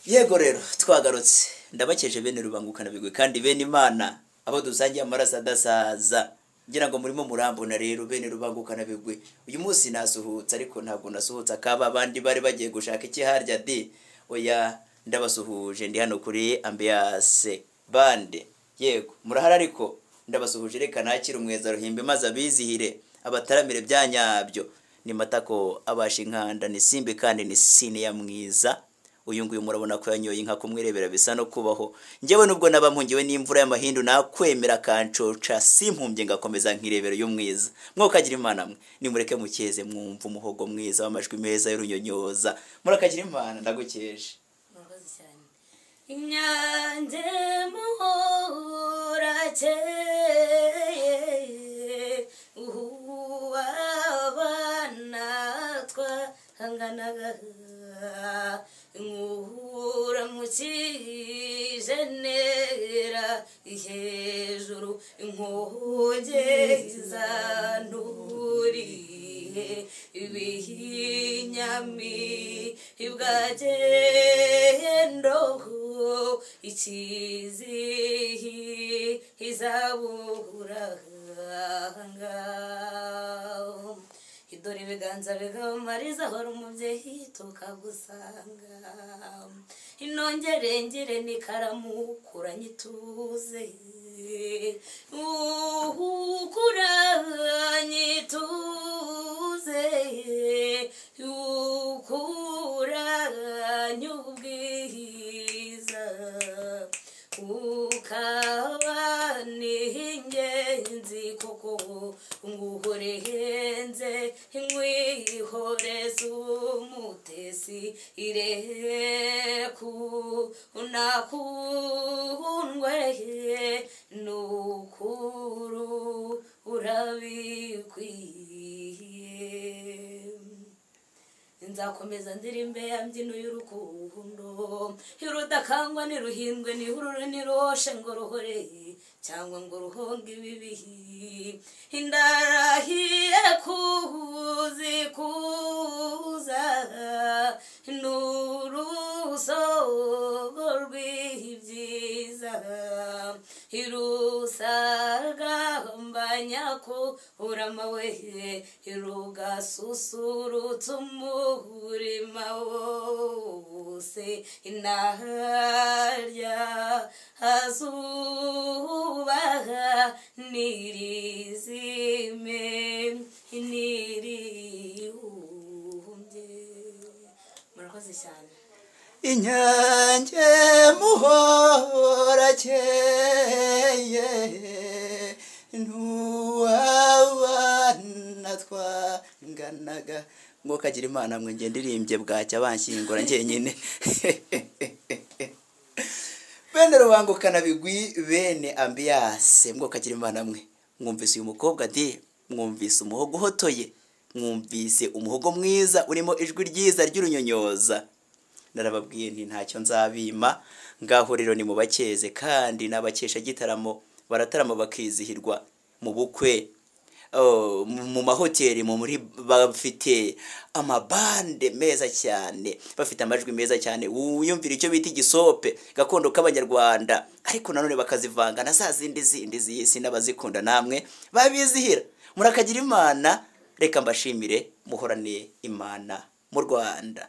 Yego rero twagarutse ndabakeje bene rubangukana bigwe kandi bene Imana abo dusangiye amaraso adasaza ngira ngo murimo murambona rero bene rubangukana bigwe uyu munsi nasuhutse ariko ntabwo nasuhutse akaba abandi bari bagiye gushaka iki harya de oya ndabasuhuje ndi hano kuri Ambiance bande yego murahara ariko ndabasuhuje reka nakira umweza ruhimbe maze abizihire abataramire byanyabyo ni matako abashinkanda ni simbe kandi ni sine ya mwiza uyu nguyu murabona ko yanyoye inka kumwirebera bisa no kubaho ngewe nubwo nabampungiwe n'imvura y'amahindu nakwemera kancoca simpumbye ngakomeza nkirebera uyu mwiza mwokagira Imana mwe nimureke mukeze mwumva umuhogo mwiza w'amajwi meza y'urunyonyoza murakagira Imana ndagukeje murakoze cyane inyange muhora cyeye abana twahanganaga nkura mukije nera hejuru inkogeza nturiye ibihinyami ibwagendo ikizihi izaburanga idore ibiganza bigamariza hora umubyeyi tukagusanga inongerengere n'ikaramu kuranyituze kuranyituze ukuranyubwiza ukaba n'ingenzi koko nguhorehenze inkwihoreza umutesi ireku unakundwe nukuru urabikwiye nzakomeza ndirimbe ambyino y'urukundo irudakangwa niruhindwe nihurure niroshe ngo ruhore cyangwa ngo ruhonge ibibihi indarahiye kuzikuza n'urusogo rw'ibyiza irusagambanya ko uramawe irugasusurutsa umurima wose inarya hazubaha nirizime nirihunge murakoze cyane inyange muhora cyeye ntuwabana twanganaga mwokagira Imana mwe nge ndirimbye bwacya banshyingura ngenyine bene rubangukana bigwi bene Ambiance mwokagira Imana mwe mwumvise uyu mukobwa ndi mwumvise umuhogo uhotoye mwumvise umuhogo mwiza urimo ijwi ryiza ry'urunyonyoza narababwiye nti ntacyo nzabima ngaho rero ni mubakeze kandi nabakesha gitaramo baratarama bakizihirwa mu bukwe mu mahoteli mu muri bafite amabande meza cyane bafite amajwi meza cyane uyumvira icyo bita igisope gakondo k'abanyarwanda ariko nanone bakazivanga na za zindi z'isi n'abazikunda namwe babizihira murakagira Imana reka mbashimire muhorane Imana mu Rwanda.